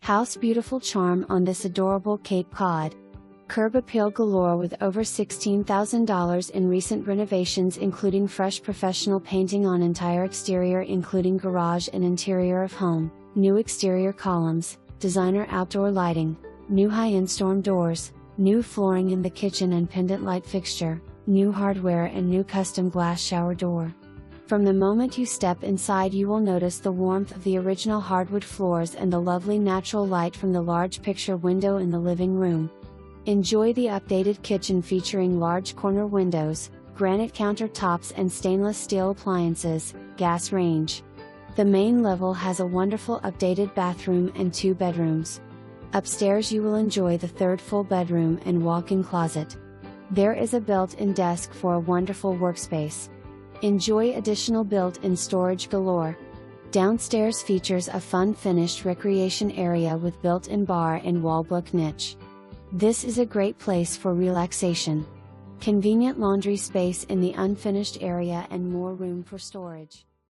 House beautiful charm on this adorable Cape Cod. Curb Appeal Galore with over $16,000 in recent renovations, including fresh professional painting on entire exterior including garage and interior of home, new exterior columns, designer outdoor lighting, new high-end storm doors, new flooring in the kitchen and pendant light fixture, new hardware and new custom glass shower door. From the moment you step inside you will notice the warmth of the original hardwood floors and the lovely natural light from the large picture window in the living room. Enjoy the updated kitchen featuring large corner windows, granite countertops and stainless steel appliances, gas range. The main level has a wonderful updated bathroom and 2 bedrooms. Upstairs you will enjoy the 3rd full bedroom and walk-in closet. There is a built-in desk for a wonderful workspace. Enjoy additional built-in storage galore. Downstairs features a fun finished recreation area with built-in bar and wall book niche. This is a great place for relaxation. Convenient laundry space in the unfinished area and more room for storage.